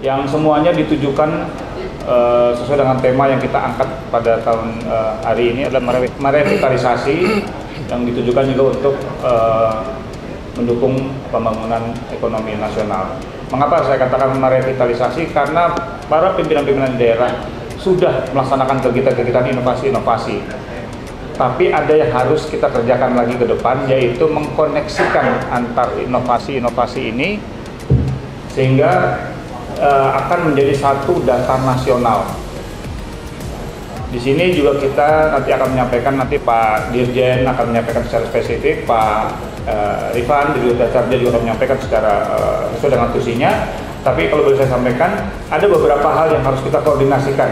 yang semuanya ditujukan sesuai dengan tema yang kita angkat pada tahun hari ini adalah merevitalisasi yang ditujukan juga untuk mendukung pembangunan ekonomi nasional. Mengapa saya katakan merevitalisasi? Karena para pimpinan-pimpinan daerah sudah melaksanakan kegiatan-kegiatan inovasi-inovasi. Tapi ada yang harus kita kerjakan lagi ke depan, yaitu mengkoneksikan antar inovasi-inovasi ini sehingga akan menjadi satu data nasional. Di sini juga kita nanti akan menyampaikan, nanti Pak Dirjen akan menyampaikan secara spesifik, Pak Rifan di Dasarja juga akan menyampaikan secara sesuai dengan tusinya. Tapi kalau boleh saya sampaikan, ada beberapa hal yang harus kita koordinasikan.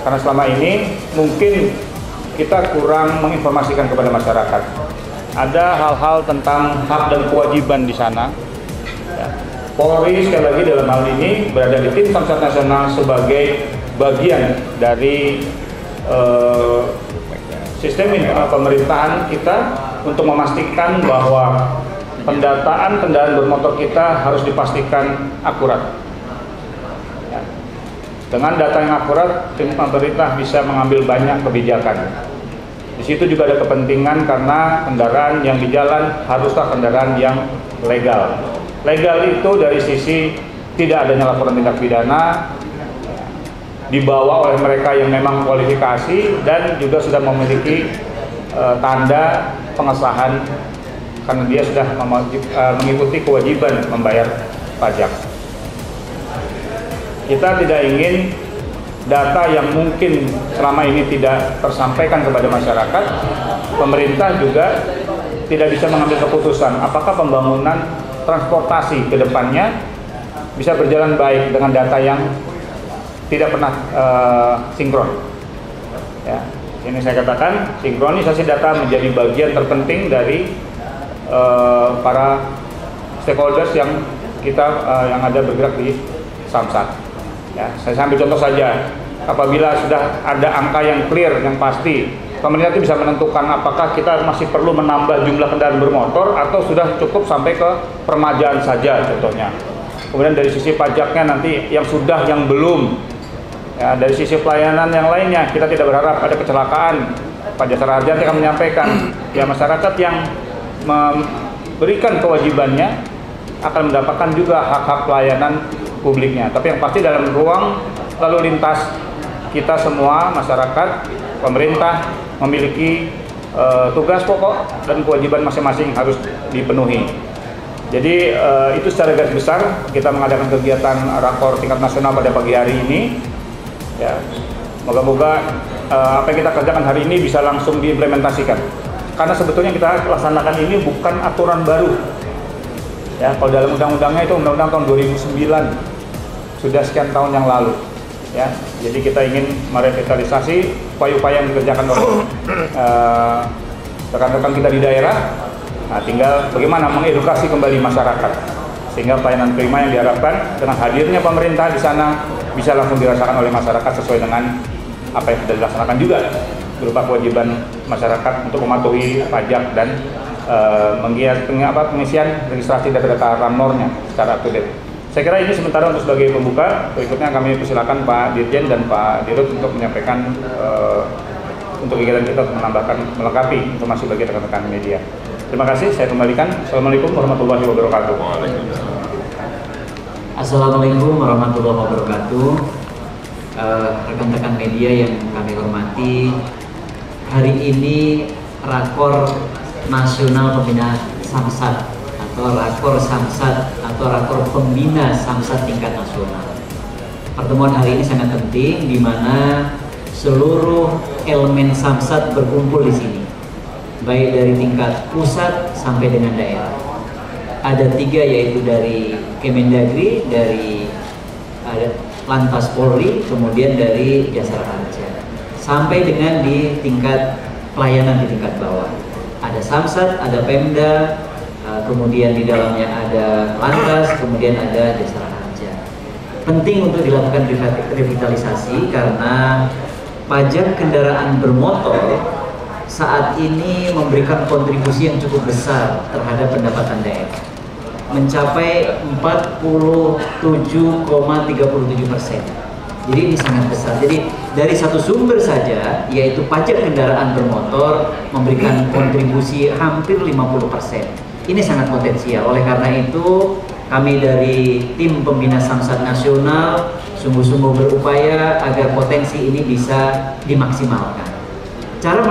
Karena selama ini mungkin kita kurang menginformasikan kepada masyarakat. Ada hal-hal tentang hak dan kewajiban di sana. Ya. Polri sekali lagi dalam hal ini berada di tim Samsat Nasional sebagai bagian dari sistem pemerintahan kita untuk memastikan bahwa pendataan kendaraan bermotor kita harus dipastikan akurat. Ya. Dengan data yang akurat, tim pemerintah bisa mengambil banyak kebijakan. Di situ juga ada kepentingan karena kendaraan yang di jalan haruslah kendaraan yang legal. Legal itu dari sisi tidak adanya laporan tindak pidana, dibawa oleh mereka yang memang kualifikasi dan juga sudah memiliki tanda pengesahan karena dia sudah mengikuti kewajiban membayar pajak. Kita tidak ingin data yang mungkin selama ini tidak tersampaikan kepada masyarakat, pemerintah juga tidak bisa mengambil keputusan apakah pembangunan transportasi ke depannya bisa berjalan baik dengan data yang tidak pernah sinkron. Ya, ini saya katakan sinkronisasi data menjadi bagian terpenting dari para stakeholders yang kita yang ada bergerak di Samsat. Ya, saya ambil contoh saja, apabila sudah ada angka yang clear, yang pasti, pemerintah itu bisa menentukan apakah kita masih perlu menambah jumlah kendaraan bermotor atau sudah cukup sampai ke permajaan saja contohnya. Kemudian dari sisi pajaknya nanti yang sudah, yang belum. Ya, dari sisi pelayanan yang lainnya, kita tidak berharap ada kecelakaan. Pak Jasara Harja akan menyampaikan, ya masyarakat yang memberikan kewajibannya akan mendapatkan juga hak-hak pelayanan publiknya. Tapi yang pasti dalam ruang lalu lintas kita semua masyarakat, pemerintah memiliki tugas pokok dan kewajiban masing-masing harus dipenuhi. Jadi itu secara garis besar kita mengadakan kegiatan rakor tingkat nasional pada pagi hari ini. Ya, moga-moga apa yang kita kerjakan hari ini bisa langsung diimplementasikan. Karena sebetulnya kita laksanakan ini bukan aturan baru. Ya, kalau dalam undang-undangnya itu undang-undang tahun 2009, sudah sekian tahun yang lalu. Ya, jadi kita ingin merevitalisasi upaya-upaya yang dikerjakan oleh rekan-rekan kita di daerah. Nah, tinggal bagaimana mengedukasi kembali masyarakat sehingga pelayanan prima yang diharapkan dengan hadirnya pemerintah di sana bisa langsung dirasakan oleh masyarakat sesuai dengan apa yang sudah dilaksanakan juga berupa kewajiban masyarakat untuk mematuhi pajak dan pengisian registrasi data RAMNOR-nya secara up-to-date. Saya kira ini sementara untuk sebagai pembuka. Berikutnya kami persilakan Pak Dirjen dan Pak Dirut untuk menyampaikan untuk kegiatan kita untuk menambahkan, melengkapi informasi bagi rekan-rekan media. Terima kasih, saya kembalikan. Assalamualaikum warahmatullahi wabarakatuh. Assalamualaikum warahmatullahi wabarakatuh. Rekan-rekan media yang kami hormati, hari ini Rakor Nasional Pembina Samsat atau Rakor Samsat atau Rakor Pembina Samsat tingkat nasional. Pertemuan hari ini sangat penting di mana seluruh elemen Samsat berkumpul di sini, baik dari tingkat pusat sampai dengan daerah. Ada 3 yaitu dari Kemendagri, dari Lantas Polri, kemudian dari Jasara Harja, sampai dengan di tingkat pelayanan di tingkat bawah. Ada Samsat, ada Pemda, kemudian di dalamnya ada Lantas, kemudian ada Jasara Harja. Penting untuk dilakukan revitalisasi karena pajak kendaraan bermotor saat ini memberikan kontribusi yang cukup besar terhadap pendapatan daerah. mencapai 47,37%. Jadi ini sangat besar. Jadi dari satu sumber saja, yaitu pajak kendaraan bermotor, memberikan kontribusi hampir 50%. Ini sangat potensial. Oleh karena itu, kami dari tim pembina Samsat Nasional sungguh-sungguh berupaya agar potensi ini bisa dimaksimalkan. Cara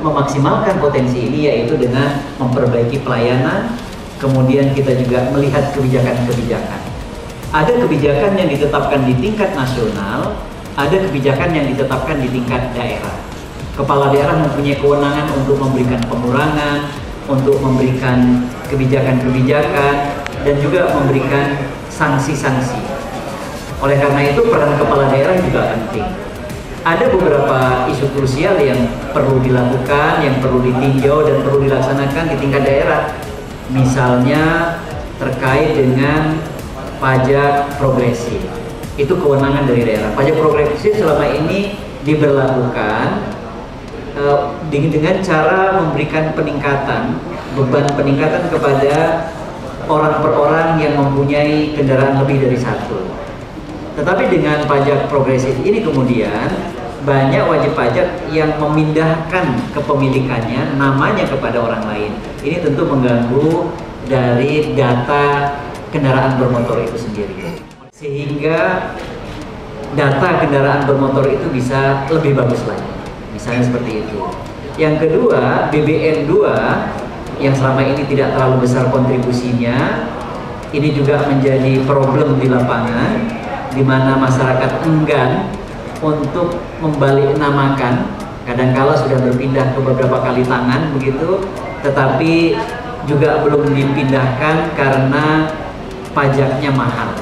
memaksimalkan potensi ini yaitu dengan memperbaiki pelayanan, kemudian kita juga melihat kebijakan-kebijakan. Ada kebijakan yang ditetapkan di tingkat nasional, ada kebijakan yang ditetapkan di tingkat daerah. Kepala daerah mempunyai kewenangan untuk memberikan pengurangan, untuk memberikan kebijakan-kebijakan, dan juga memberikan sanksi-sanksi. Oleh karena itu peran kepala daerah juga penting. Ada beberapa isu krusial yang perlu dilakukan, yang perlu ditinjau dan perlu dilaksanakan di tingkat daerah. Misalnya terkait dengan pajak progresif, itu kewenangan dari daerah. Pajak progresif selama ini diberlakukan dengan cara memberikan peningkatan, beban peningkatan kepada orang per orang yang mempunyai kendaraan lebih dari satu. Tetapi dengan pajak progresif ini kemudian banyak wajib pajak yang memindahkan kepemilikannya, namanya kepada orang lain. Ini tentu mengganggu dari data kendaraan bermotor itu sendiri, sehingga data kendaraan bermotor itu bisa lebih bagus lagi, misalnya seperti itu. Yang kedua, BBM 2 yang selama ini tidak terlalu besar kontribusinya, ini juga menjadi problem di lapangan, di mana masyarakat enggan untuk membalik namakan. Kadangkala sudah berpindah ke beberapa kali tangan begitu, tetapi juga belum dipindahkan karena pajaknya mahal.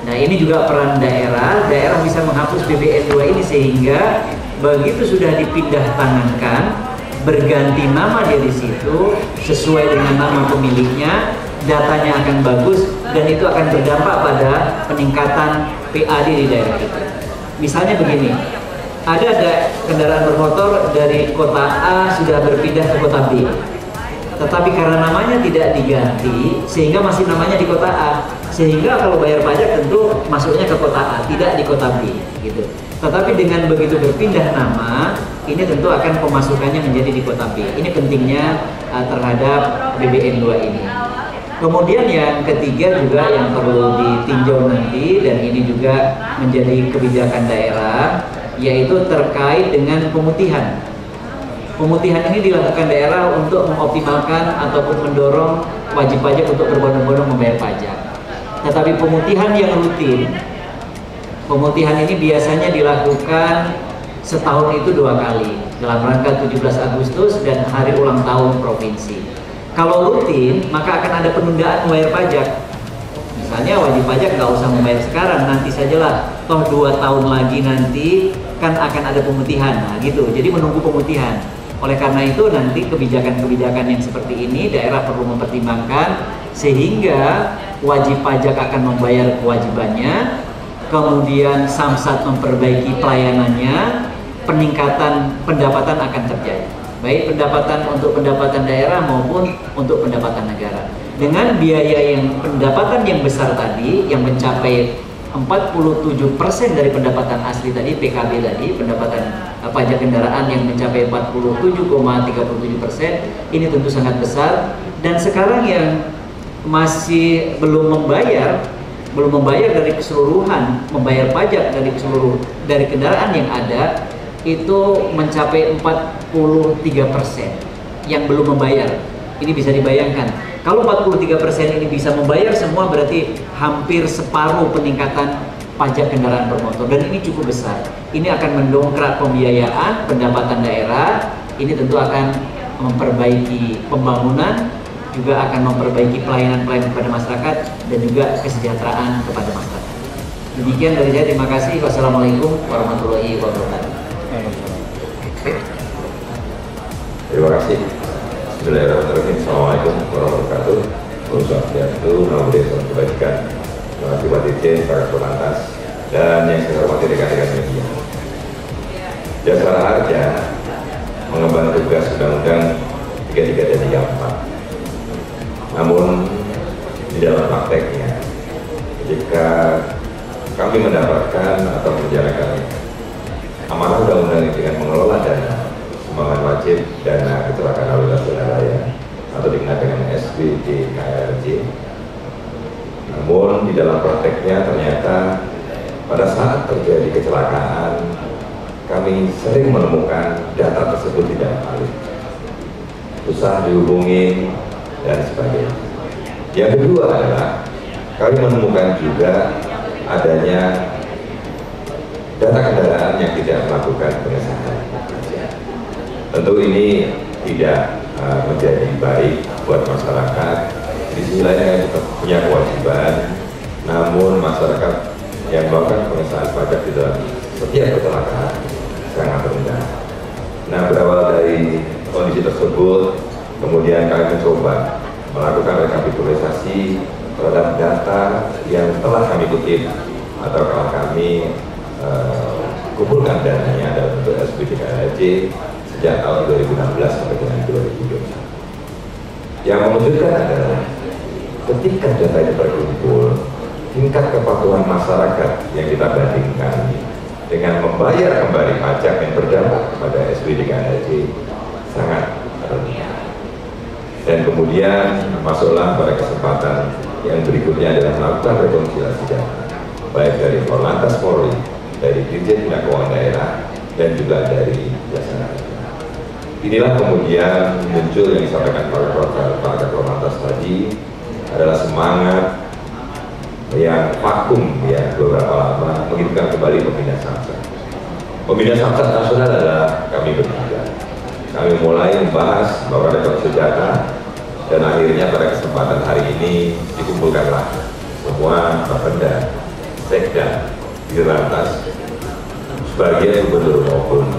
Nah, ini juga peran daerah. Daerah bisa menghapus BBM 2 ini sehingga begitu sudah dipindah tangankan, berganti nama dia di situ sesuai dengan nama pemiliknya, datanya akan bagus dan itu akan berdampak pada peningkatan PAD di daerah itu. Misalnya begini, ada kendaraan bermotor dari kota A sudah berpindah ke kota B, tetapi karena namanya tidak diganti sehingga masih namanya di kota A, sehingga kalau bayar pajak tentu masuknya ke kota A, tidak di kota B gitu. Tetapi dengan begitu berpindah nama, ini tentu akan pemasukannya menjadi di kota B. Ini pentingnya terhadap BBM 2 ini. Kemudian yang ketiga juga yang perlu ditinjau nanti, dan ini juga menjadi kebijakan daerah, yaitu terkait dengan pemutihan. Pemutihan ini dilakukan daerah untuk mengoptimalkan ataupun mendorong wajib pajak untuk berbondong-bondong membayar pajak. Tetapi pemutihan yang rutin, pemutihan ini biasanya dilakukan setahun itu 2 kali, dalam rangka 17 Agustus dan hari ulang tahun provinsi. Kalau rutin, maka akan ada penundaan membayar pajak. Misalnya wajib pajak nggak usah membayar sekarang, nanti sajalah, toh 2 tahun lagi nanti kan akan ada pemutihan, nah gitu. Jadi menunggu pemutihan. Oleh karena itu nanti kebijakan-kebijakan yang seperti ini daerah perlu mempertimbangkan sehingga wajib pajak akan membayar kewajibannya, kemudian Samsat memperbaiki pelayanannya, peningkatan pendapatan akan terjadi. Baik untuk pendapatan daerah maupun untuk pendapatan negara. Dengan biaya pendapatan yang besar tadi, yang mencapai 47% dari pendapatan asli tadi, PKB tadi, pendapatan pajak kendaraan yang mencapai 47,37%, ini tentu sangat besar. Dan sekarang yang masih belum membayar dari keseluruhan, membayar pajak dari kendaraan yang ada, itu mencapai 43% yang belum membayar. Ini bisa dibayangkan, kalau 43% ini bisa membayar semua, berarti hampir separuh peningkatan pajak kendaraan bermotor, dan ini cukup besar. Ini akan mendongkrak pembiayaan pendapatan daerah, ini tentu akan memperbaiki pembangunan, juga akan memperbaiki pelayanan-pelayanan kepada masyarakat dan juga kesejahteraan kepada masyarakat. Demikian dari saya, terima kasih. Wassalamualaikum warahmatullahi wabarakatuh. Terima kasih. Bismillahirrahmanirrahim. Assalamualaikum warahmatullahi wabarakatuh. Om Swastiastu, Namo Buddhaya, Salam Kebajikan. Terima kasih Pak Dirjen, Pak Korlantas, dan yang saya hormati rekan-rekan media. Jasara Harja mengemban tugas Undang-Undang 33 dan 34. Namun di dalam prakteknya. Jika kami mendapatkan atau menjalankan amanah undang-undang dengan mengelola dana sumbangan wajib dana kecelakaan lalu lintas jalan raya atau dikenal dengan SBDKRJ, namun di dalam prakteknya ternyata pada saat terjadi kecelakaan kami sering menemukan data tersebut tidak valid, susah dihubungi dan sebagainya. Yang kedua adalah kami menemukan juga adanya data kendaraan yang tidak melakukan pengesahan. Tentu ini tidak menjadi baik buat masyarakat. Di sisi lain kita punya kewajiban, namun masyarakat yang melakukan pengesahan pajak di dalam setiap kecelakaan sangat rendah. Nah, berawal dari kondisi tersebut, kemudian kami mencoba melakukan rekapitulasi terhadap data yang telah kami kutip atau telah kami kumpulkan dananya dalam bentuk SBDKRJ sejak tahun 2016 sampai dengan 2021. Yang mengejutkan adalah ketika data itu terkumpul, tingkat kepatuhan masyarakat yang kita bandingkan dengan membayar kembali pajak yang berdampak kepada SBDKRJ sangat rendah. Dan kemudian masuklah pada kesempatan yang berikutnya adalah melakukan rekonsiliasi data, baik dari Korlantas Polri, dari Dirjen Bina Keuangan Daerah, dan juga dari Jasa Marga. Inilah kemudian muncul yang disampaikan Pak Korlantas tadi adalah semangat yang vakum ya beberapa lama menghidupkan kembali Pembina Samsat. Pembina Samsat nasional adalah kami bertiga. Kami mulai membahas bahwa rekonsiliasi data dan akhirnya pada kesempatan hari ini dikumpulkanlah semua Bapenda, Sekda, Dirlantas, sebagian gubernur maupun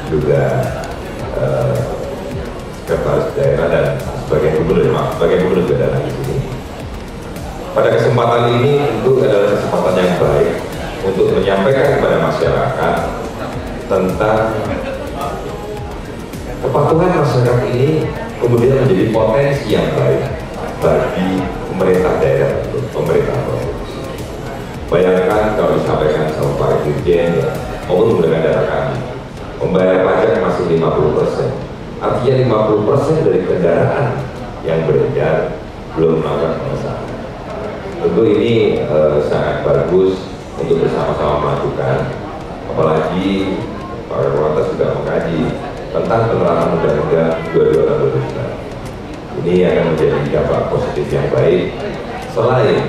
juga sekretaris daerah dan sebagian gubernur juga ada di sini. Pada kesempatan ini tentu adalah kesempatan yang baik untuk menyampaikan kepada masyarakat tentang kepatuhan masyarakat ini kemudian menjadi potensi yang baik bagi pemerintah daerah atau pemerintah provinsi. Bayangkan kalau disampaikan sama Pak Dirjen maupun menggunakan data kami, membayar pajak masih 50%, artinya 50% dari kendaraan yang beredar belum melakukan pengesahan. Tentu ini sangat bagus untuk bersama-sama melakukan, apalagi Pak Korlantas juga mengkaji tentang penerapan Undang-Undang 22 tahun 2009. Ini akan menjadi dampak positif yang baik selain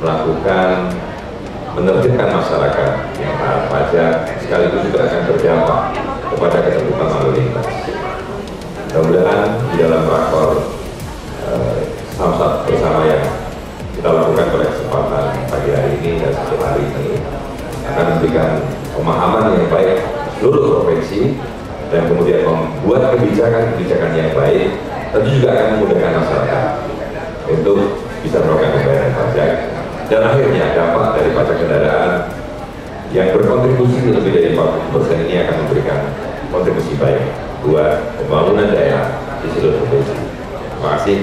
melakukan menertibkan masyarakat yang taat pajak, sekaligus juga akan berdampak kepada ketertiban lalu lintas. Mudah-mudahan di dalam rakor Samsat bersama yang kita lakukan pada kesempatan pagi hari ini dan satu hari ini akan memberikan pemahaman yang baik seluruh provinsi dan kemudian membuat kebijakan-kebijakan yang baik, tentu juga akan memudahkan masyarakat untuk bisa melakukan pembayaran pajak dan akhirnya dampak dari pajak kendaraan yang berkontribusi lebih dari 40% ini akan memberikan kontribusi baik buat pembangunan daerah di seluruh provinsi. Terima kasih.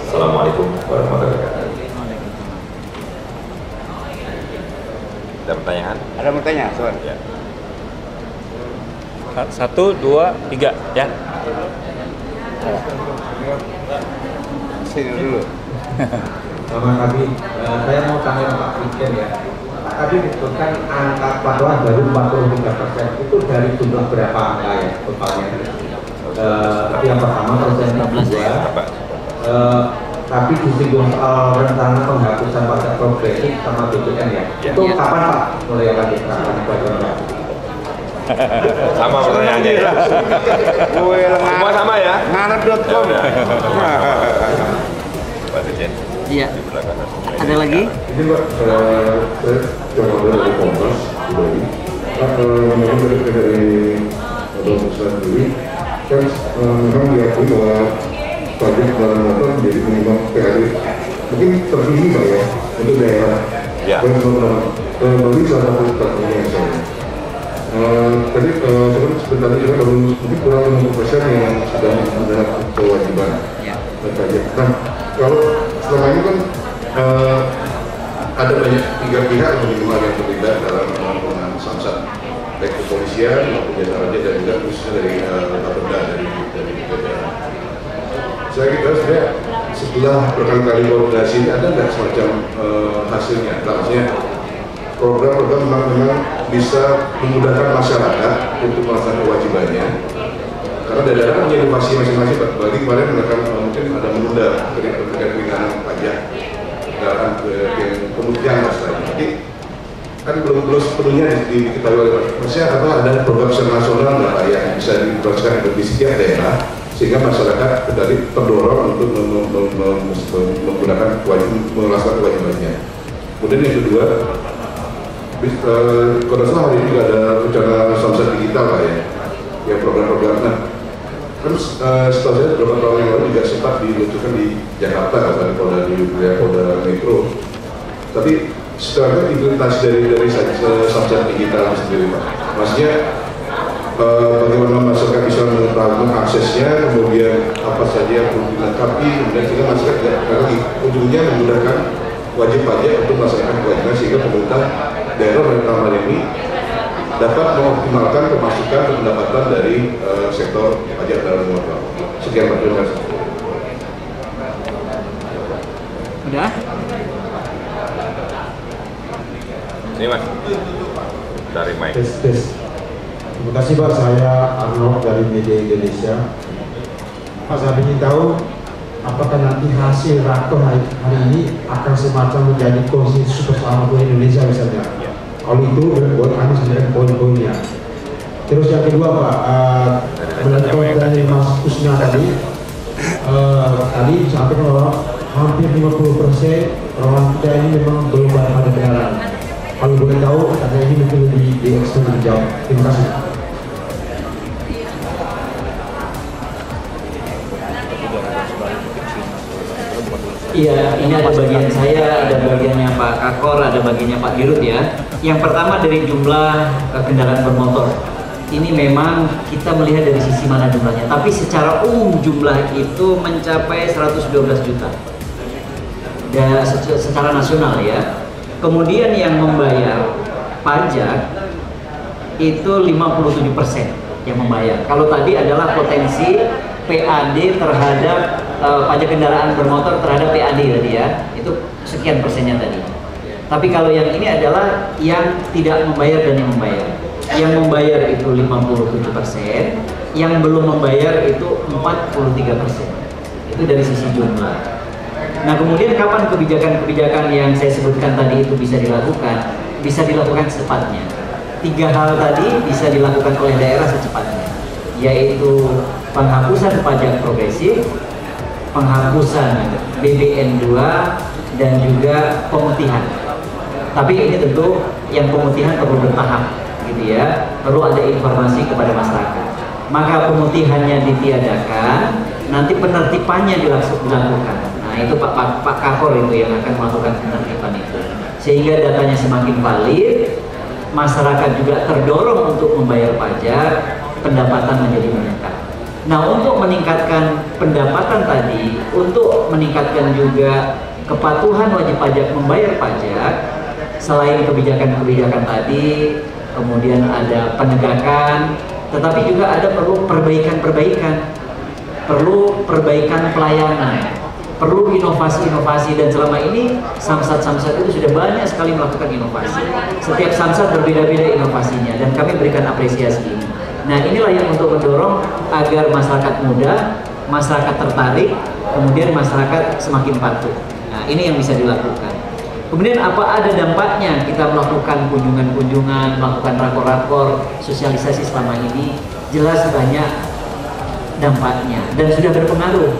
Assalamualaikum warahmatullahi wabarakatuh. Ada pertanyaan? Ada mau tanya, Soal? Ya. 1, 2, 3 ya. Sini dulu. Sama kami, saya mau tanya Pak Dirjen ya. Tadi disebutkan angka kepatuhan baru 43%, itu dari jumlah berapa angka ya totalnya? Yang pertama persen 15 ya. tapi disinggung soal rencana penghapusan pajak progresif sama BPN ya. Itu Ya. kapan Pak mulai akan diterapkan bagaimana? Sama pertanyaannya ya. Semua sama ya. Ngarep.com. Pak Dirjen. Iya. Di belakang. Ada lagi? Ini Pak, saya coba dari Kompas kembali. Pak, memang dari Bapak sendiri kan memang diakui bahwa pajak kendaraan motor menjadi penyumbang PKB mungkin tertinggi Pak ya untuk daerah. Ya. Bagi salah satu strategi yang saya. Tadi sebentar juga baru mungkin kurang 50% yang sudah mendapat kewajiban Ya. pajak. Nah, kalau selama ini kan ada banyak 3 pihak minimal yang terlibat dalam penggunaan samsat, baik kepolisian maupun jasa raja dan juga khususnya dari Bapeda dari BPN. Saya kira sebenarnya setelah berkali-kali koordinasi ini ada nggak semacam hasilnya? Maksudnya program-program memang bisa memudahkan masyarakat untuk melaksanakan kewajibannya. Karena daerah punya inovasi masing-masing. Bagi kemarin mereka mungkin ada menunda terkait pengenaan pajak kendaraan kemudian masalahnya. Tapi kan belum sepenuhnya diketahui oleh masyarakat. Apa ada program nasional nggak Pak yang bisa diteruskan di setiap daerah sehingga masyarakat terdorong untuk menggunakan melaksanakan kewajibannya. Kemudian yang kedua, kalau salah hari ini juga ada rencana samsat digital Pak ya, yang program-program. Nah, kan setahu saya beberapa tahun yang lalu juga sempat diluncurkan di Jakarta atau di Polda Metro. Tapi sekarang implementasi dari samsat digital sendiri Pak. Maksudnya bagaimana masyarakat bisa mengaksesnya, kemudian apa saja yang perlu dilengkapi, kemudian sehingga masyarakat tidak lagi ujungnya memudahkan wajib pajak untuk melaksanakan kewajiban sehingga pemerintah daerah dalam hal ini dapat mengoptimalkan pemasukan dan pendapatan dari sektor pajak dalam negara. Sekian Pak, terima kasih. Udah? Ini Mas, dari Mike. Tes. Terima kasih Pak, saya Arnold dari Media Indonesia. Pak, saya ingin tahu apakah nanti hasil rakor hari ini akan semacam menjadi konsensus bersama Indonesia misalnya. Kalau itu buat kami sebenarnya poin-poinnya. Terus yang kedua Pak, melanjutkan dari Mas Kusna tadi disampaikan bahwa hampir 50% orang kita ini memang belum bayar pada kendaraan. Kalau boleh tahu, karena ini mungkin lebih diekstrim dijawab. Terima kasih. Iya, ini ada bagian saya, ada bagiannya Pak Kakor, ada bagiannya Pak Dirut ya. Yang pertama dari jumlah kendaraan bermotor. Ini memang kita melihat dari sisi mana jumlahnya, tapi secara umum jumlah itu mencapai 112 juta. Dan secara nasional ya. Kemudian yang membayar pajak itu 57% yang membayar. Kalau tadi adalah potensi PAD terhadap pajak kendaraan bermotor terhadap PAD tadi ya, itu sekian persennya tadi. Tapi kalau yang ini adalah yang tidak membayar dan yang membayar. Yang membayar itu 57%, yang belum membayar itu 43%. Itu dari sisi jumlah. Nah kemudian kapan kebijakan-kebijakan yang saya sebutkan tadi itu bisa dilakukan? Bisa dilakukan secepatnya. 3 hal tadi bisa dilakukan oleh daerah secepatnya, yaitu penghapusan pajak progresif, penghapusan BBN 2, dan juga pemutihan. Tapi ini tentu yang pemutihan perlu bertahap, gitu ya. Perlu ada informasi kepada masyarakat. Maka pemutihannya ditiadakan, nanti penertibannya dilakukan. Nah itu Pak Kakor itu yang akan melakukan penertiban itu, sehingga datanya semakin valid, masyarakat juga terdorong untuk membayar pajak, pendapatan menjadi meningkat. Nah untuk meningkatkan pendapatan tadi, untuk meningkatkan juga kepatuhan wajib pajak membayar pajak, selain kebijakan-kebijakan tadi, kemudian ada penegakan, tetapi juga ada perlu perbaikan-perbaikan, perlu perbaikan pelayanan, perlu inovasi-inovasi. Dan selama ini samsat-samsat itu sudah banyak sekali melakukan inovasi. Setiap samsat berbeda-beda inovasinya dan kami berikan apresiasi ini. Nah inilah yang untuk mendorong agar masyarakat muda, masyarakat tertarik, kemudian masyarakat semakin patuh. Nah ini yang bisa dilakukan. Kemudian apa ada dampaknya kita melakukan kunjungan-kunjungan, melakukan rakor-rakor, sosialisasi selama ini? Jelas banyak dampaknya dan sudah berpengaruh.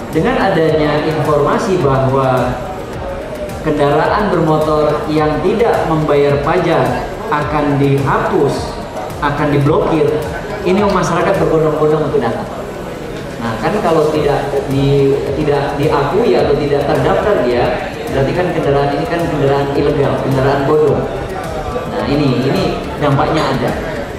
Dengan adanya informasi bahwa kendaraan bermotor yang tidak membayar pajak akan dihapus, akan diblokir, ini masyarakat berbondong-bondong untuk datang. Nah kan kalau tidak diakui atau tidak terdaftar dia, berarti kan kendaraan ini kan kendaraan ilegal, kendaraan bodong. Nah ini dampaknya ada.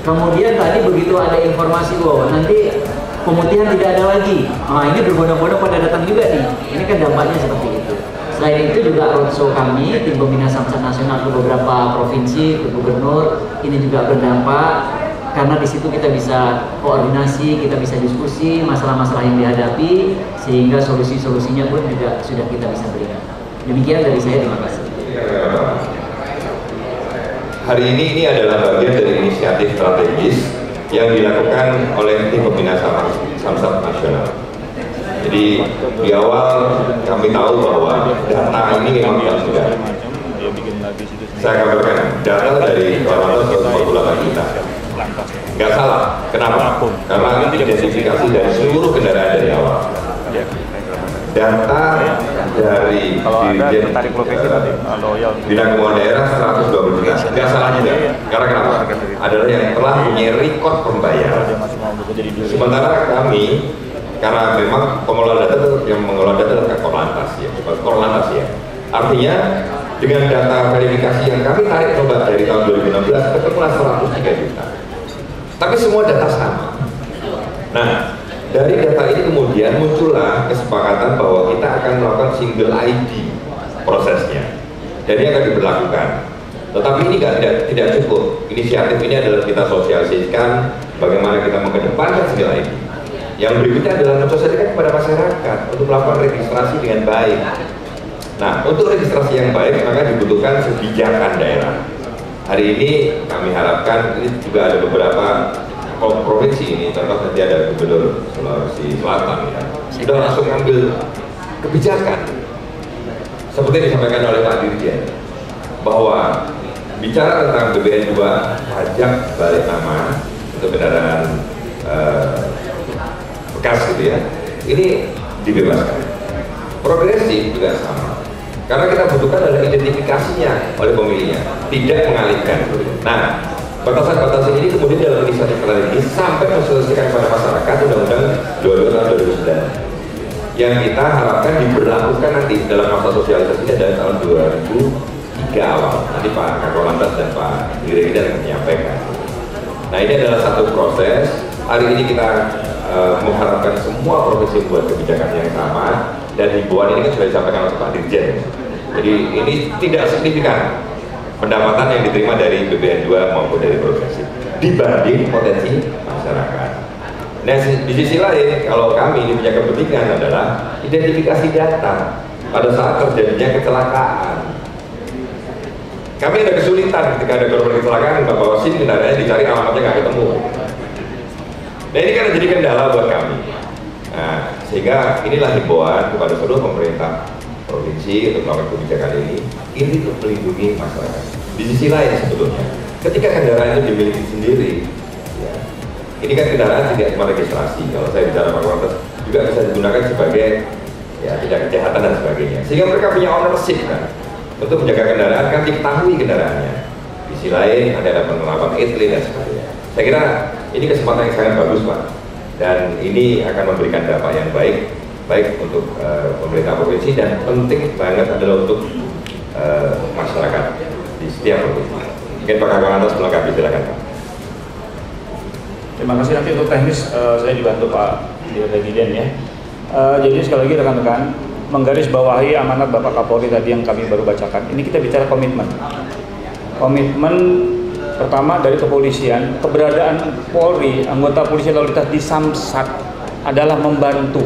Kemudian tadi begitu ada informasi bahwa nanti pemutihan tidak ada lagi, nah ini berbondong-bondong pada datang juga nih. Ini kan dampaknya seperti itu. Selain itu juga roadshow kami, tim pembina Samsat Nasional ke beberapa provinsi, ke gubernur, ini juga berdampak karena di situ kita bisa koordinasi, kita bisa diskusi masalah-masalah yang dihadapi, sehingga solusi-solusinya pun juga sudah kita bisa berikan. Demikian dari saya, terima kasih. Hari ini adalah bagian dari inisiatif strategis yang dilakukan oleh tim pembina Samsat Nasional. Jadi di awal kami tahu bahwa data ini memang tidak mudah. Saya kabarkan data dari Korlantas 148 kita. Nggak salah. Kenapa? Karena identifikasi dari seluruh kendaraan dari awal. Data dari Dirjen Bina Keuangan Daerah 120 juta. Nggak salah juga. Karena kenapa? Adalah yang telah punya rekod pembayaran. Sementara kami, karena memang pengelola data yang mengelola data adalah Korlantas ya. Artinya dengan data verifikasi yang kami tarik coba dari tahun 2016 ketemulah 103 juta. Tapi semua data sama. Nah, dari data ini kemudian muncullah kesepakatan bahwa kita akan melakukan single ID prosesnya. Jadi akan diberlakukan. Tetapi ini tidak cukup. Inisiatif ini adalah kita sosialisasikan bagaimana kita mengedepankan single ID. Yang berikutnya adalah mensosialisasikan kepada masyarakat untuk melakukan registrasi dengan baik. Nah, untuk registrasi yang baik maka dibutuhkan kebijakan daerah. Hari ini kami harapkan ini juga ada beberapa provinsi ini, contoh nanti ada Gubernur Sulawesi Selatan ya, sudah langsung ambil kebijakan seperti yang disampaikan oleh Pak Dirjen bahwa bicara tentang BBN 2 pajak balik nama untuk kendaraan bekas gitu ya, ini dibebaskan. Progresif juga sama, karena kita butuhkan adalah identifikasinya oleh pemilihnya, tidak mengalihkan. Nah, batasan-batasan ini kemudian dalam inisiatif strategis sampai menselesaikan kepada masyarakat Undang-Undang 22 tahun 2009 yang kita harapkan diberlakukan nanti dalam masa sosialisasinya dari tahun 2003 awal. Nanti Pak Korlantas dan Pak Dirjen akan menyampaikan. Nah, ini adalah satu proses. Hari ini kita mengharapkan semua provinsi membuat kebijakan yang sama, dan himbauan ini kan sudah disampaikan oleh Pak Dirjen. Jadi ini tidak signifikan pendapatan yang diterima dari BBN 2 maupun dari progresif dibanding potensi masyarakat. Nah, di sisi lain, kalau kami ini punya kepentingan adalah identifikasi data pada saat terjadinya kecelakaan. Kami ada kesulitan ketika ada korban kecelakaan, bahwa SIM kendaraannya dicari, alamatnya nggak ketemu. Nah, ini kan jadi kendala buat kami. Nah, sehingga inilah himbauan kepada seluruh pemerintah provinsi untuk melakukan kebijakan ini untuk melindungi masyarakat. Di sisi lain sebetulnya, ketika kendaraan itu dimiliki sendiri, ya, ini kan kendaraan tidak cuma registrasi. Kalau saya bicara Pak Korlantas, juga bisa digunakan sebagai ya tindak kejahatan dan sebagainya. Sehingga mereka punya ownership kan, untuk menjaga kendaraan kan diketahui kendaraannya. Di sisi lain ada penerapan etle dan sebagainya. Saya kira ini kesempatan yang sangat bagus Pak, dan ini akan memberikan dampak yang baik untuk pemerintah provinsi, dan penting banget adalah untuk masyarakat di setiap provinsi. Mungkin Pak Korlantas melengkapi, silakan Pak. Terima kasih. Nanti untuk teknis saya dibantu Pak Dirjen ya. Jadi sekali lagi rekan-rekan, menggarisbawahi amanat Bapak Kapolri tadi yang kami baru bacakan. Ini kita bicara komitmen. Komitmen pertama dari kepolisian, keberadaan Polri, anggota polisi lalu lintas di Samsat adalah membantu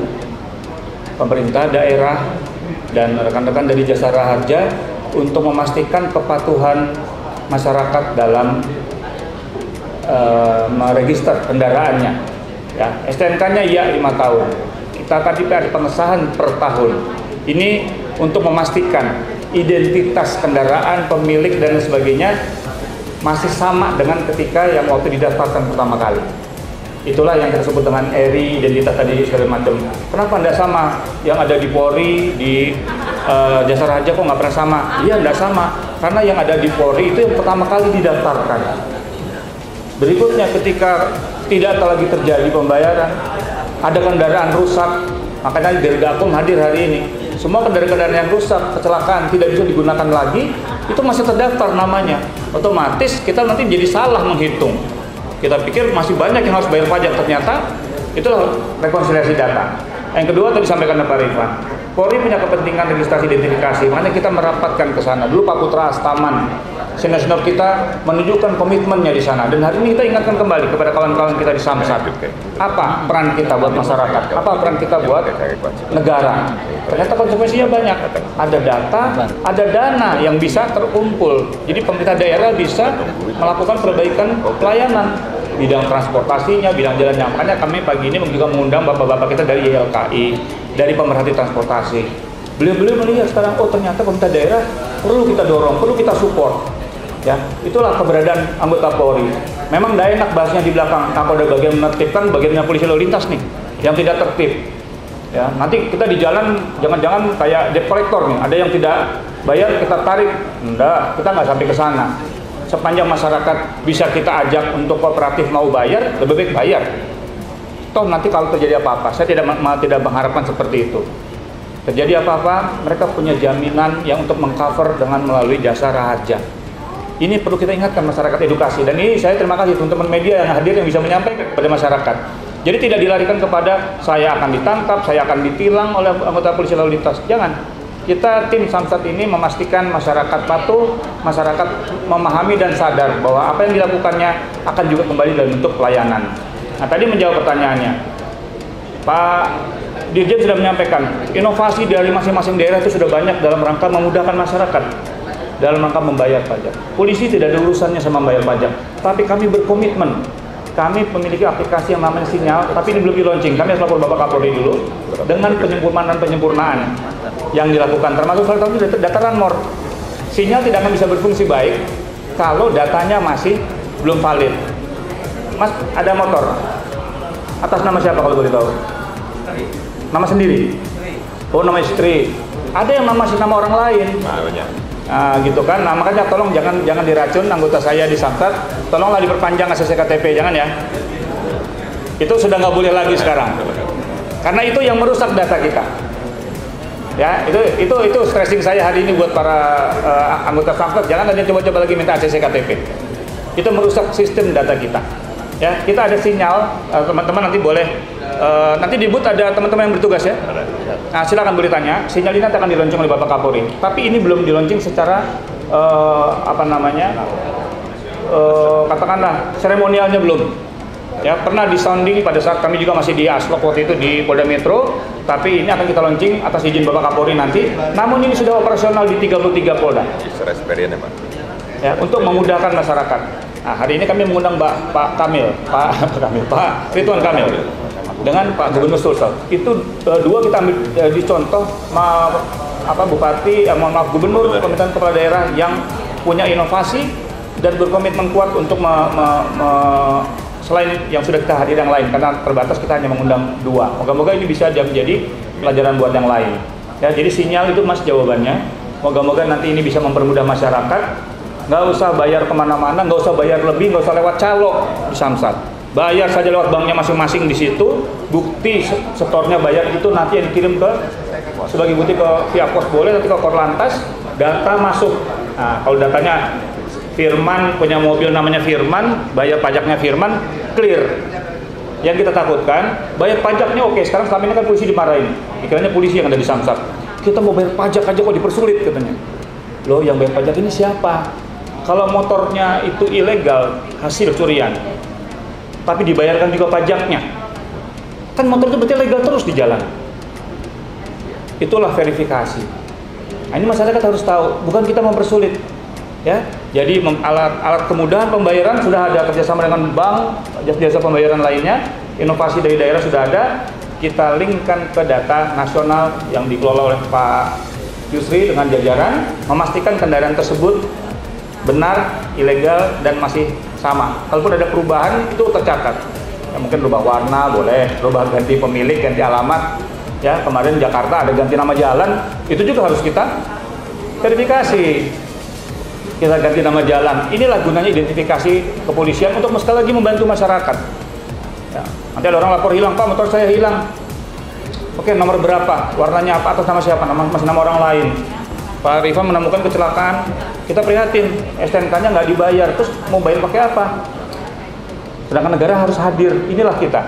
pemerintah daerah dan rekan-rekan dari Jasara Harja untuk memastikan kepatuhan masyarakat dalam meregister kendaraannya. Ya, STNK-nya iya 5 tahun. Kita tadi ada pengesahan per tahun. Ini untuk memastikan identitas kendaraan, pemilik dan sebagainya masih sama dengan ketika yang waktu didaftarkan pertama kali. Itulah yang kita sebut dengan ERI, identitas tadi segala macam. Kenapa tidak sama? Yang ada di Polri, di Jasara Harja kok nggak pernah sama? Iya, tidak sama. Karena yang ada di Polri itu yang pertama kali didaftarkan. Berikutnya ketika tidak lagi terjadi pembayaran, ada kendaraan rusak, makanya dari Gakum hadir hari ini. Semua kendaraan-kendaraan yang rusak, kecelakaan, tidak bisa digunakan lagi, itu masih terdaftar namanya. Otomatis kita nanti jadi salah menghitung. Kita pikir masih banyak yang harus bayar pajak, ternyata itulah rekonsiliasi data. Yang kedua tadi sampaikan Pak Rifan, Polri punya kepentingan registrasi identifikasi, makanya kita merapatkan ke sana. Dulu Pak Putra Astaman, senior-senior kita menunjukkan komitmennya di sana. Dan hari ini kita ingatkan kembali kepada kawan-kawan kita di Samsat. Apa peran kita buat masyarakat? Apa peran kita buat negara? Ternyata konsekuensinya banyak. Ada data, ada dana yang bisa terkumpul. Jadi pemerintah daerah bisa melakukan perbaikan pelayanan. Bidang transportasinya, bidang jalannya. Makanya kami pagi ini juga mengundang bapak-bapak kita dari YLKI, dari pemerhati transportasi. Beliau-beliau melihat sekarang, oh ternyata pemerintah daerah perlu kita dorong, perlu kita support. Ya, itulah keberadaan anggota Polri. Memang tidak enak bahasnya di belakang. Nah, pada bagian menertibkan, bagiannya polisi lalu lintas nih, yang tidak tertib. Ya, nanti kita di jalan jangan-jangan kayak debt collector nih, ada yang tidak bayar kita tarik. Enggak, kita nggak sampai ke sana. Sepanjang masyarakat bisa kita ajak untuk kooperatif mau bayar, lebih baik bayar. Toh nanti kalau terjadi apa-apa, saya tidak mengharapkan seperti itu. Terjadi apa-apa, mereka punya jaminan yang untuk mengcover dengan melalui jasa raharja. Ini perlu kita ingatkan masyarakat edukasi. Dan ini saya terima kasih teman-teman media yang hadir yang bisa menyampaikan kepada masyarakat. Jadi tidak dilarikan kepada saya akan ditangkap, saya akan ditilang oleh anggota polisi lalu lintas. Jangan. Kita tim Samsat ini memastikan masyarakat patuh, masyarakat memahami dan sadar bahwa apa yang dilakukannya akan juga kembali dalam bentuk pelayanan. Nah, tadi menjawab pertanyaannya, Pak Dirjen sudah menyampaikan, inovasi dari masing-masing daerah itu sudah banyak dalam rangka memudahkan masyarakat, dalam rangka membayar pajak. Polisi tidak ada urusannya sama membayar pajak, tapi kami berkomitmen. Kami memiliki aplikasi yang namanya Sinyal, tapi ini belum di-launching. Kami harus lapor Bapak Kapolri dulu dengan penyempurnaan yang dilakukan, termasuk salah satu data Ranmor. Sinyal tidak akan bisa berfungsi baik kalau datanya masih belum valid. Mas, ada motor atas nama siapa kalau boleh tahu? Nama sendiri? Oh, nama istri. Ada yang nama orang lain. Nah, gitu kan. Nah, makanya tolong jangan diracun anggota saya di Samsat. Tolonglah diperpanjang ACC KTP, jangan ya. Itu sudah nggak boleh lagi sekarang. Karena itu yang merusak data kita. Ya, itu stressing saya hari ini buat para anggota Samsat. Jangan hanya coba-coba lagi minta ACC KTP. Itu merusak sistem data kita. Ya, kita ada sinyal, teman-teman nanti boleh nanti di booth ada teman-teman yang bertugas ya. Nah, silakan boleh tanya. Sinyal ini nanti akan di-launching oleh Bapak Kapolri. Tapi ini belum di-launching secara katakanlah seremonialnya belum. Ya, pernah di sounding pada saat kami juga masih di Aslok waktu itu di Polda Metro, tapi ini akan kita launching atas izin Bapak Kapolri nanti. Namun ini sudah operasional di 33 Polda. Ya, untuk memudahkan masyarakat. Nah, hari ini kami mengundang Pak Ridwan Kamil dengan Pak Gubernur Sulsel. Itu dua kita ambil dicontoh Gubernur Pemerintahan Kepala Daerah yang punya inovasi dan berkomitmen kuat untuk selain yang sudah kita hadir yang lain, karena terbatas kita hanya mengundang dua. Moga-moga ini bisa menjadi pelajaran buat yang lain. Ya, jadi sinyal itu Mas jawabannya. Moga-moga nanti ini bisa mempermudah masyarakat. Nggak usah bayar kemana-mana, nggak usah bayar lebih, nggak usah lewat calo di Samsat. Bayar saja lewat banknya masing-masing di situ. Bukti setornya bayar itu nanti yang dikirim sebagai bukti ke via pos boleh, nanti ke Korlantas data masuk. Nah, kalau datanya Firman punya mobil namanya Firman, bayar pajaknya Firman, clear. Yang kita takutkan bayar pajaknya oke. Sekarang selama ini kan polisi dimarahin, dikiranya polisi yang ada di Samsat. Kita mau bayar pajak aja kok dipersulit katanya. Loh, yang bayar pajak ini siapa? Kalau motornya itu ilegal, hasil curian, tapi dibayarkan juga pajaknya, kan motor itu berarti legal terus di jalan. Itulah verifikasi. Nah, ini masyarakat harus tahu, bukan kita mempersulit. Ya, jadi alat kemudahan pembayaran sudah ada, kerjasama dengan bank, jasa pembayaran lainnya, inovasi dari daerah sudah ada. Kita linkkan ke data nasional yang dikelola oleh Pak Yusri dengan jajaran, memastikan kendaraan tersebut benar, ilegal, dan masih sama. Kalaupun ada perubahan itu tercatat. Ya, mungkin rubah warna boleh, rubah ganti pemilik, ganti alamat. Ya, kemarin Jakarta ada ganti nama jalan, itu juga harus kita verifikasi. Kita ganti nama jalan. Inilah gunanya identifikasi kepolisian untuk sekali lagi membantu masyarakat. Ya, nanti ada orang lapor hilang, Pak motor saya hilang. Oke, nomor berapa? Warnanya apa? Atas nama siapa? Masih nama orang lain. Pak Rifan menemukan kecelakaan, kita prihatin, STNK-nya nggak dibayar, terus mau bayar pakai apa? Sedangkan negara harus hadir. Inilah kita.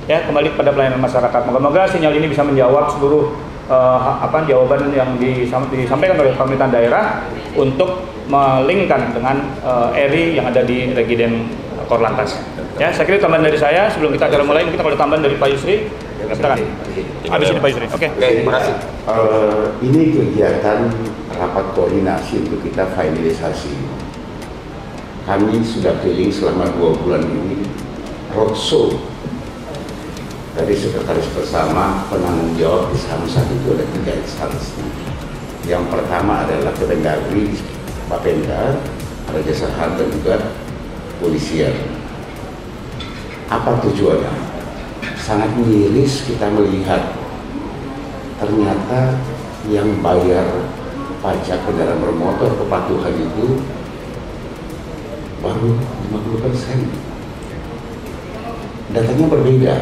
Ya, kembali pada pelayanan masyarakat. Moga-moga sinyal ini bisa menjawab seluruh jawaban yang disampaikan oleh pemerintahan daerah untuk melingkan dengan RI yang ada di Regiden Korlantas. Ya, saya kira tambahan dari saya. Sebelum kita acara mulai, mungkin ada tambahan dari Pak Yusri. Silakan. Habis ini Pak Yusri. Oke. Terima kasih. Ini kegiatan rapat koordinasi untuk kita finalisasi. Kami sudah keliling selama 2 bulan ini roadshow dari sekretaris bersama penanggung jawab di Samsat itu ada 3 instansi. Yang pertama adalah Kemendagri, Bapenda, ada Jasa Harga dan juga polisian. Apa tujuannya? Sangat miris kita melihat ternyata yang bayar pajak kendaraan bermotor kepatuhan itu baru 50%. Datanya berbeda.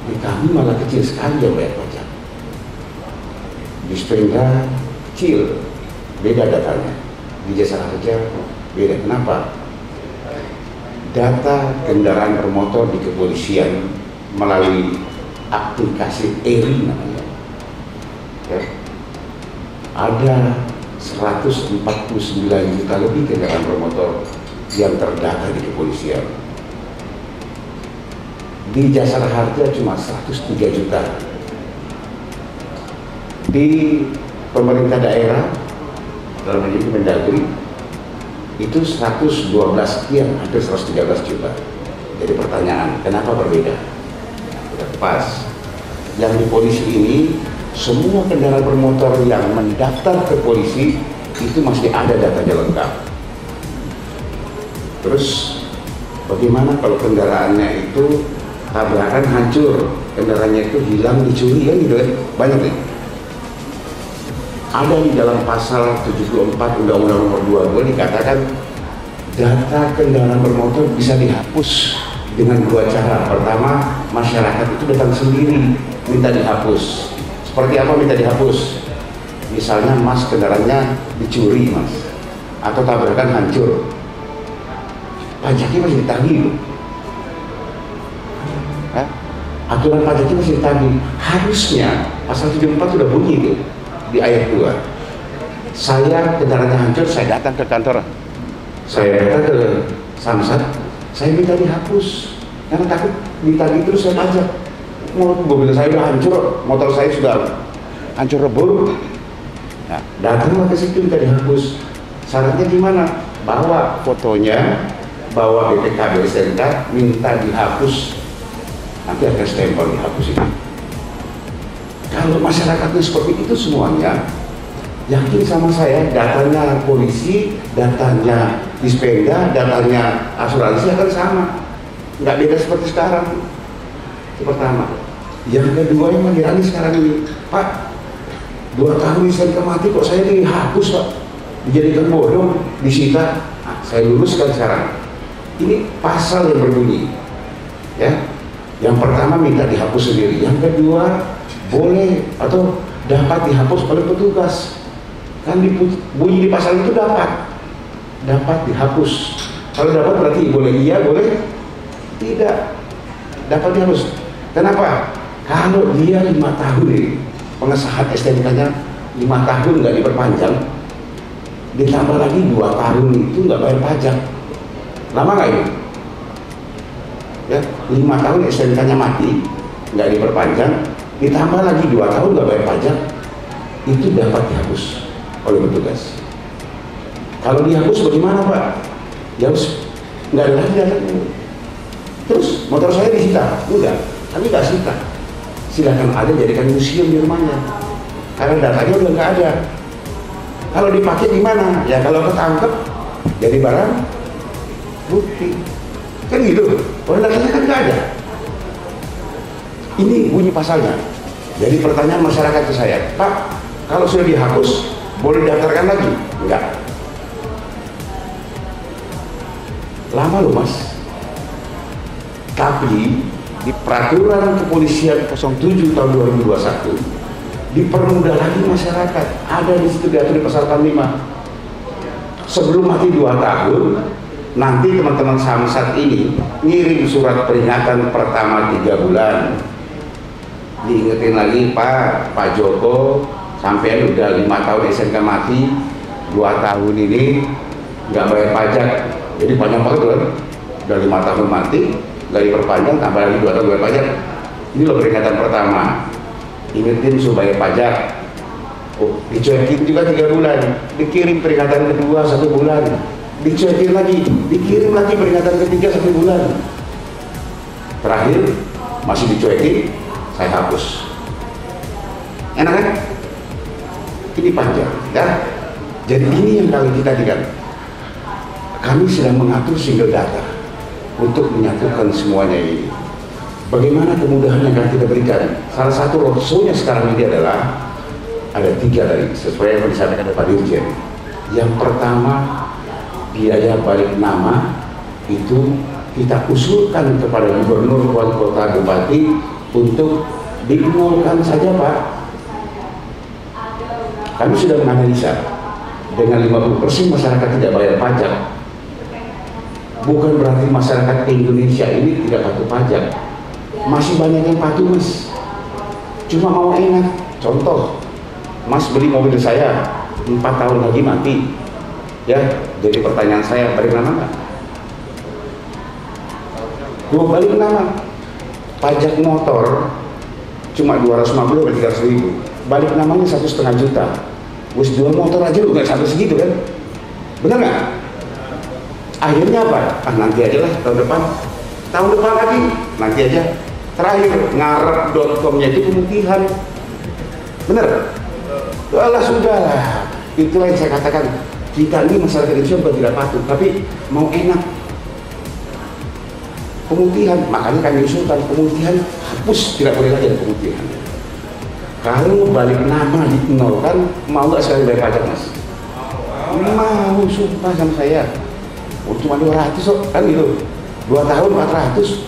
Di kami malah kecil sekali yang bayar pajak. Di Spenda kecil, beda datanya. Di Jasa Harja beda. Kenapa? Data kendaraan bermotor di kepolisian melalui aplikasi ERI namanya, ya, ada 149 juta lebih kendaraan bermotor yang terdata di kepolisian. Di Jasa Harja cuma 103 juta. Di pemerintah daerah dalam ini Kemendagri itu 112 sekian, hampir 113 juta. Jadi pertanyaan, kenapa berbeda? Tidak pas. Yang di polisi ini, semua kendaraan bermotor yang mendaftar ke polisi itu masih ada datanya lengkap. Terus bagaimana kalau kendaraannya itu tabrakan hancur, kendaraannya itu hilang, dicuri, kan gitu kan? Banyak nih. Ada di dalam pasal 74 Undang-Undang Nomor 22 dikatakan data kendaraan bermotor bisa dihapus dengan 2 cara. Pertama, masyarakat itu datang sendiri minta dihapus. Seperti apa minta dihapus? Misalnya mas kendaraannya dicuri mas, atau tabrakan hancur, pajaknya masih ditagih. Aturan pajaknya masih ditagih. Harusnya pasal 74 sudah bunyi itu di ayat 2. Saya kendaraannya hancur, saya datang ke kantor, saya datang ke Samsat, saya minta dihapus karena takut ditagih terus saya pajak. Mobil saya udah hancur, motor saya sudah hancur rebur. Nah, datanglah ke situ minta dihapus. Syaratnya gimana? Bawa fotonya, bawa BPKB STNK, minta dihapus. Nanti ada stempel dihapus ini. Kalau masyarakatnya seperti itu semuanya, yakin sama saya, datanya polisi, datanya Dispenda, datanya asuransi akan sama. Nggak beda seperti sekarang. Itu pertama. Yang kedua yang menirani sekarang ini, Pak, 2 tahun STNK mati kok saya dihapus Pak, dijadikan bodoh, disita. Nah, saya luruskan sekarang. Ini pasal yang berbunyi, ya. Yang pertama minta dihapus sendiri, yang kedua boleh atau dapat dihapus oleh petugas. Kan bunyi di pasal itu dapat dihapus. Kalau dapat berarti boleh iya, boleh tidak. Dapat dihapus. Kenapa? Kalau dia 5 tahun nih, pengesahan STNK-nya 5 tahun nggak diperpanjang, ditambah lagi 2 tahun itu nggak bayar pajak, lama nggak ini? Ya, 5 tahun STNK-nya mati, nggak diperpanjang, ditambah lagi 2 tahun nggak bayar pajak, itu dapat dihapus oleh petugas. Kalau dihapus bagaimana Pak? Ya harus nggak ada lagi datanya. Terus motor saya disita? Enggak, kami nggak sita. Silahkan ada jadikan museum di rumahnya, karena datanya udah nggak ada. Kalau dipakai gimana? Ya kalau ketangkep jadi barang bukti. Kan gitu, orang datanya kan nggak ada. Ini bunyi pasalnya. Jadi pertanyaan masyarakat ke saya, Pak, kalau sudah dihapus, boleh daftarkan lagi? Enggak. Lama loh Mas. Tapi di peraturan kepolisian 07 tahun 2021 dipermudah lagi masyarakat. Ada di situ diatur di pasal 85. Sebelum mati 2 tahun, nanti teman-teman Samsat ini ngirim surat peringatan pertama 3 bulan. diingetin lagi, Pak Joko, sampean udah 5 tahun SMK mati, 2 tahun ini nggak bayar pajak, jadi panjang banget kan? Udah 5 tahun mati, nggak diperpanjang, tambah lagi 2 tahun bayar pajak. Ini loh peringatan pertama, ingetin supaya pajak. Oh, dicuekin juga 3 bulan, dikirim peringatan kedua 1 bulan, dicuekin lagi, dikirim lagi peringatan ketiga 1 bulan. Terakhir masih dicuekin, saya hapus. Enak kan? Ini panjang, ya. Jadi ini yang kali kita tinggal. Kami sedang mengatur single data untuk menyatukan semuanya ini. Bagaimana kemudahan yang akan kita berikan? Salah satu roadshow-nya sekarang ini adalah ada 3 tadi, sesuai yang disampaikan oleh Pak Dirjen. Yang pertama, biaya balik nama itu kita usulkan kepada gubernur, wali kota, bupati untuk dinolkan saja, Pak. Kami sudah menganalisa dengan 50% masyarakat tidak bayar pajak, bukan berarti masyarakat Indonesia ini tidak patuh pajak. Masih banyak yang patuh, Mas, cuma mau enak. Contoh, Mas beli mobil saya 4 tahun lagi mati, ya. Jadi pertanyaan saya, balik nama nggak? Gue balik nama. Pajak motor cuma 250 atau 300 ribu, balik namanya 1,5 juta. Bus 2 motor aja lu nggak sampai segitu kan? Bener nggak? Akhirnya apa? Ah, nanti aja lah, tahun depan lagi, nanti aja. Terakhir ngarep.com-nya itu pemutihan. Bener? Alah sudah, itulah yang saya katakan, kita ini masyarakat Indonesia bukan tidak patuh, tapi mau enak. Pemutihan, makanya kami usulkan pemutihan hapus, tidak boleh lagi ada pemutihan. Kalau balik nama dinolkan, mau nggak sekali bayar pajak, Mas? Mau, sumpah sama saya. Oh, cuma 200 kok, kan gitu. 2 tahun 400.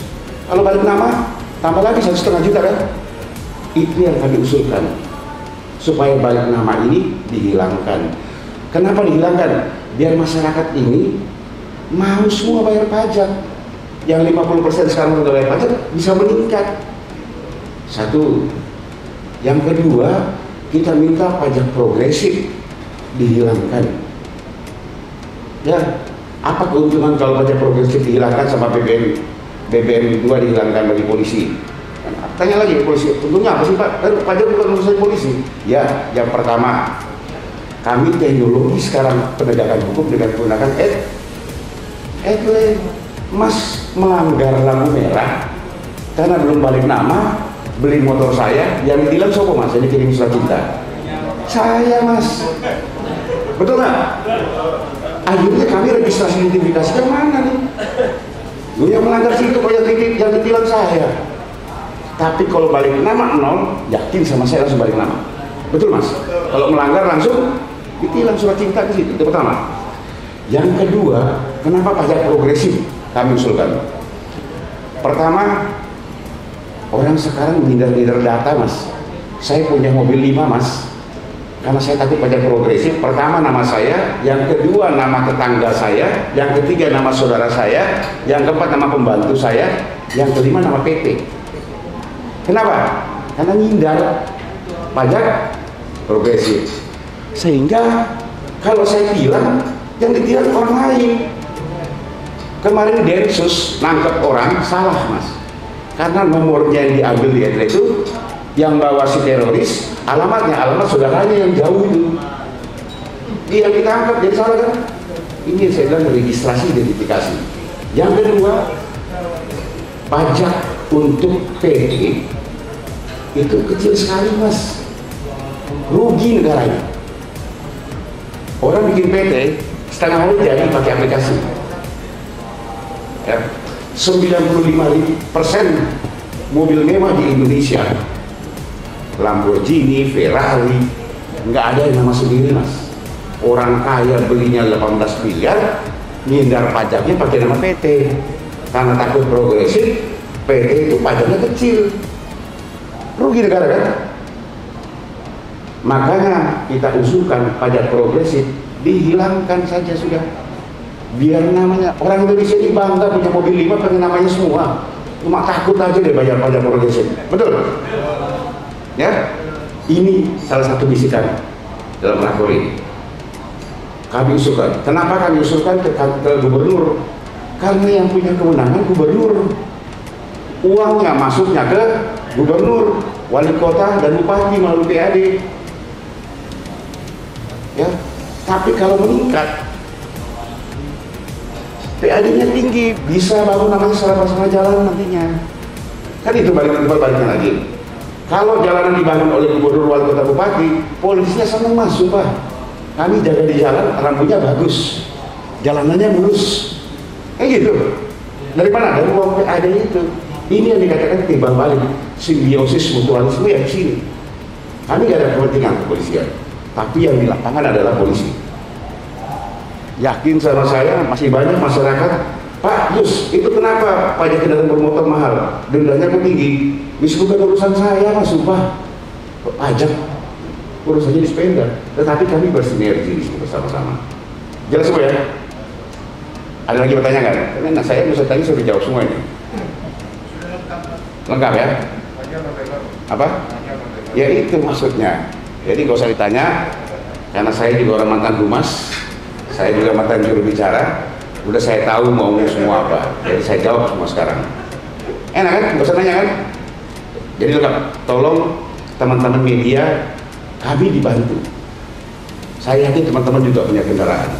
Kalau balik nama, tambah lagi 1,5 juta kan? Itu yang kami usulkan, supaya balik nama ini dihilangkan. Kenapa dihilangkan? Biar masyarakat ini mau semua bayar pajak. Yang 50% sekarang sudah bayar pajak bisa meningkat. Satu. Yang kedua, kita minta pajak progresif dihilangkan. Ya, apa keuntungan kalau pajak progresif dihilangkan sama BBM 2 dihilangkan bagi polisi? Tanya lagi polisi, untungnya apa sih Pak? Kan pajak bukan urusan polisi. Ya, yang pertama, kami teknologi sekarang penegakan hukum dengan menggunakan Mas melanggar lampu merah karena belum balik nama, beli motor saya, yang bilang siapa Mas? Ini kirim surat cinta. Saya, Mas. Betul nggak? Akhirnya kami registrasi identifikasi ke mana nih? Lu yang melanggar situ kok yang ditilang saya. Tapi kalau balik nama 0, yakin sama saya langsung balik nama. Betul Mas? Kalau melanggar langsung ditilang surat cinta ke situ. Itu pertama. Yang kedua, kenapa pajak progresif kami usulkan? Pertama, orang sekarang menghindar-hindar data, Mas. Saya punya mobil 5, Mas. Karena saya takut pajak progresif. Pertama nama saya, yang kedua nama tetangga saya, yang ketiga nama saudara saya, yang keempat nama pembantu saya, yang kelima nama PT. Kenapa? Karena ngindar pajak progresif. Sehingga kalau saya bilang, yang ditilang orang lain. Kemarin Densus nangkep orang salah, Mas. Karena nomornya yang diambil di itu, yang bawa si teroris, alamat saudaranya yang jauh itu. Dia yang ditangkap, jadi salah kan? Ini yang saya bilang registrasi identifikasi. Yang kedua, pajak untuk PT itu kecil sekali, Mas. Rugi negaranya. Orang bikin PT setengah hari jadi pakai aplikasi. Ya, 95% mobil mewah di Indonesia, Lamborghini, Ferrari, nggak ada yang nama sendiri, Mas. Orang kaya belinya 18 miliar, ngindar pajaknya pakai nama PT. Karena takut progresif, PT itu pajaknya kecil. Rugi negara kan? Makanya kita usulkan pajak progresif dihilangkan saja sudah. Biar namanya orang Indonesia ini bangga punya mobil 5, pengen namanya semua. Cuma takut aja deh bayar pajak progresif. Betul? Ya, ini salah satu bisikan dalam rakor ini. Kami usulkan. Kenapa kami usulkan ke gubernur? Karena yang punya kewenangan gubernur. Uangnya masuknya ke gubernur, wali kota, dan bupati melalui PAD. Ya, tapi kalau meningkat, PAD-nya tinggi, bisa bangun namanya salah jalan nantinya. Kan itu baliknya lagi. Kalau jalanan dibangun oleh gubernur, wali kota, bupati, polisinya senang masuk, Pak. Kami jaga di jalan, rambunya bagus, jalanannya mulus, kayak gitu. Dari mana? Dari uang PAD itu. Ini yang dikatakan timbal balik, simbiosis mutualisme yang di sini. Kami gak ada kepentingan kepolisian, tapi yang di lapangan adalah polisi. Yakin sama saya, masih banyak masyarakat, Pak Yus, itu kenapa pajak kendaraan bermotor mahal? Dendanya kok tinggi? Bisa bukan urusan saya, Mas, sumpah. Pajak urusannya di Spenda, tetapi kami bersinergi di sini bersama-sama. Jelas semua ya? Ada lagi pertanyaan? Karena saya tadi sudah jawab semua ini. Lengkap ya? Apa? Ya itu maksudnya. Jadi gak usah ditanya, karena saya juga orang mantan humas, saya juga mantan juru bicara, udah saya tahu maunya semua apa. Jadi saya jawab semua sekarang. Enak kan? Gak usah nanya kan? Jadi lengkap. Tolong teman-teman media, kami dibantu. Saya yakin teman-teman juga punya kendaraan.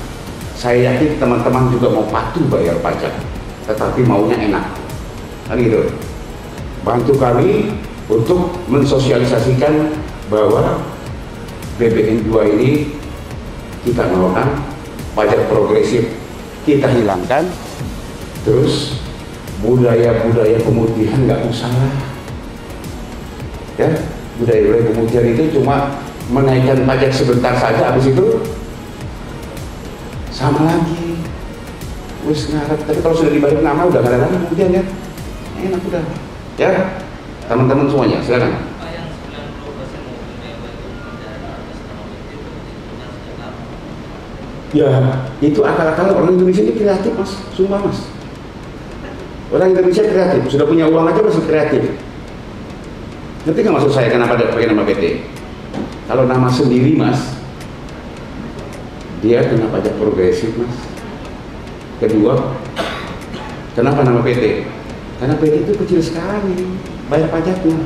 Saya yakin teman-teman juga mau patuh bayar pajak, tetapi maunya enak. Kan gitu. Bantu kami untuk mensosialisasikan bahwa BBN 2 ini kita melakukan pajak progresif, kita hilangkan. Terus budaya-budaya pemutihan nggak usah lah. Ya, budaya-budaya pemutihan itu cuma menaikkan pajak sebentar saja, habis itu sama lagi. Wis ngarep, tapi kalau sudah dibalik nama udah nggak ada lagi kemudian ya. Enak udah. Ya, teman-teman semuanya, silakan. Ya, itu akal-akalan orang Indonesia ini kreatif, Mas. Sumpah, Mas. Orang Indonesia kreatif, sudah punya uang aja masih kreatif. Ngerti nggak maksud saya kenapa ada pakai nama PT? Kalau nama sendiri, Mas, dia kena pajak progresif, Mas. Kedua, kenapa nama PT? Karena PT itu kecil sekali bayar pajaknya.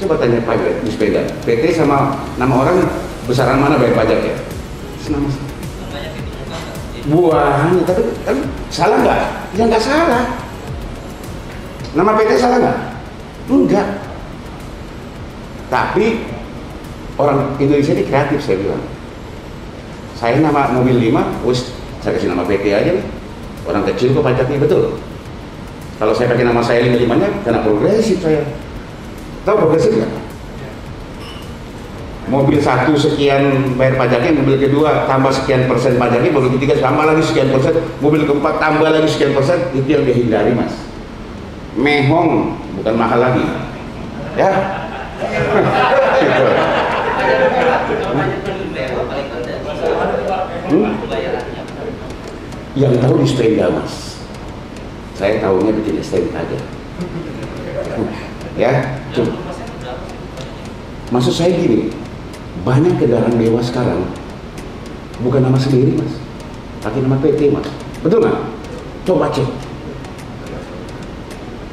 Coba tanya pajak di Sepeda, PT sama nama orang besaran mana bayar pajak ya? Nama buahnya, tapi kan salah nggak? Ya nggak salah. Nama PT salah nggak? Enggak. Tapi orang Indonesia ini kreatif, saya bilang. Saya nama mobil 5, saya kasih nama PT aja nih. Orang kecil kok pajaknya, betul. Kalau saya pakai nama saya 55-nya, karena progresif saya. Tahu progresif nggak? Mobil 1 sekian bayar pajaknya, mobil kedua tambah sekian persen pajaknya, mobil ketiga tambah lagi sekian persen, mobil keempat tambah lagi sekian persen. Itu yang dihindari, Mas. Mehong, bukan mahal lagi. Ya. Gitu. Yang tahu di Sepeda, Mas. Saya tahunya bikin STNK aja. Ya, coba. Maksud saya gini, banyak kendaraan mewah sekarang bukan nama sendiri, Mas, pakai nama PT, Mas. Betul nggak? Coba cek.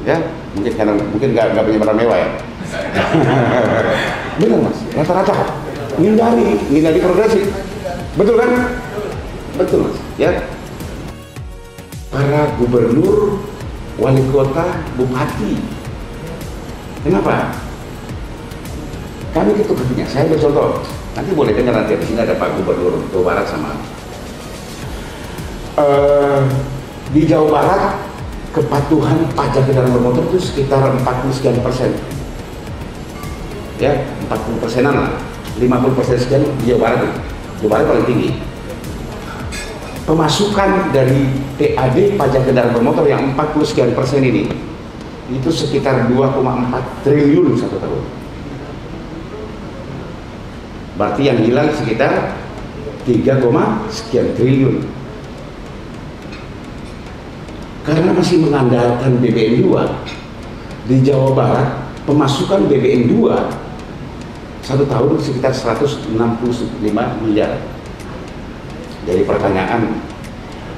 Ya, mungkin karena nggak punya barang mewah ya. Benar, Mas. Rata-rata hindari progresif. Betul kan? Betul, Mas. Ya. Para gubernur, wali kota, bupati. Kenapa? Kami itu kerjanya. Saya bercontoh. Nanti boleh dengar nanti di sini ada Pak Gubernur Jawa Barat sama. Di Jawa Barat kepatuhan pajak kendaraan bermotor itu sekitar 40 sekian persen. Ya, 40%-an lah. 50% sekian di Jawa Barat. Jawa Barat paling tinggi. Pemasukan dari PAD pajak kendaraan bermotor yang 40 sekian persen ini itu sekitar 2,4 triliun satu tahun. Berarti yang hilang sekitar 3, sekian triliun. Karena masih mengandalkan BBM 2 di Jawa Barat, pemasukan BBM 2 1 tahun sekitar 165 miliar. Jadi pertanyaan,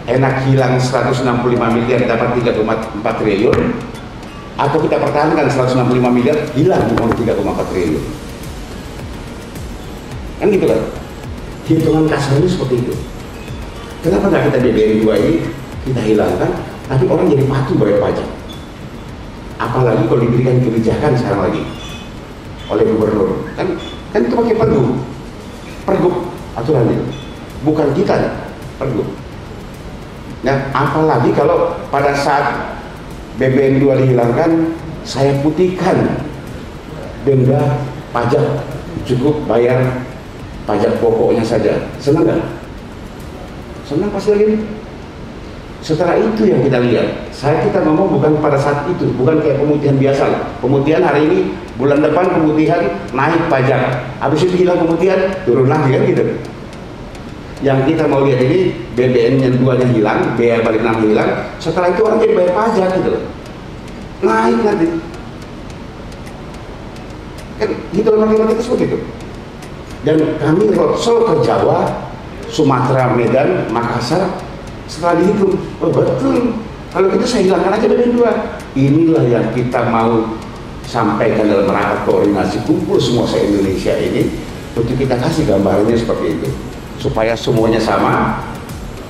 enak hilang 165 miliar dapat 3,4 triliun, atau kita pertahankan 165 miliar hilang uang 3,4 triliun? Kan gitu kan? Hitungan kasarnya seperti itu. Kenapa nggak kita BBM 2 ini kita hilangkan, tapi orang jadi patuh bayar pajak? Apalagi kalau diberikan kebijakan sekarang lagi oleh gubernur, kan itu pakai pergub aturan itu, bukan kita pergub. Nah, apalagi kalau pada saat BBM 2 dihilangkan, saya putihkan denda pajak, cukup bayar pajak pokoknya saja. Senang nggak? Senang pasti lagi. Setelah itu yang kita lihat, kita ngomong bukan pada saat itu, bukan kayak pemutihan biasa. Pemutihan hari ini, bulan depan pemutihan naik pajak, habis itu hilang pemutihan, turun lagi kan gitu. Yang kita mau lihat ini BBM yang 2-nya hilang, biaya balik nama hilang, setelah itu orang jadi bayar pajak gitu loh, naik nanti. Kan gitu matematika seperti itu. Dan kami roadshow ke Jawa, Sumatera, Medan, Makassar. Setelah dihitung, oh betul, kalau gitu saya hilangkan aja BBM 2. Inilah yang kita mau sampaikan dalam rapat koordinasi kumpul semua se-Indonesia ini, untuk kita kasih gambarannya seperti itu, supaya semuanya sama.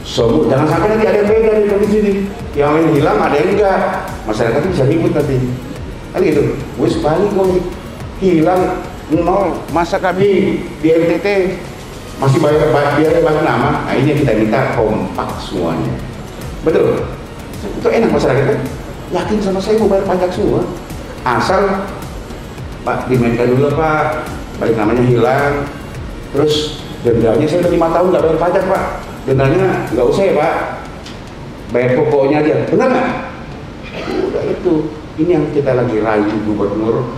Jangan sampai nanti ada yang beda di sini, yang lain hilang, ada yang enggak, masyarakat bisa ribut nanti. Kan gitu, wis balik kok hilang nol, masa kami di NTT masih bayar balik nama. Nah, ini yang kita minta kompak semuanya. Betul? Itu enak masyarakat kan? Yakin sama saya mau bayar pajak semua. Asal Pak dimainkan dulu Pak, balik namanya hilang. Terus dendanya saya udah 5 tahun nggak bayar pajak Pak. Dendanya nggak usah ya Pak, bayar pokoknya aja. Benar nggak? Udah itu. Ini yang kita lagi rayu gubernur.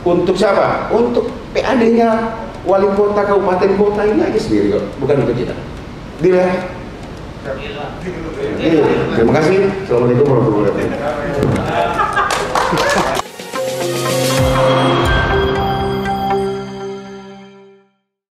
Untuk siapa? Untuk PAD-nya, wali kota, kabupaten kota ini aja sendiri kok, bukan untuk kita. Deal ya? Terima kasih. Assalamualaikum warahmatullahi wabarakatuh.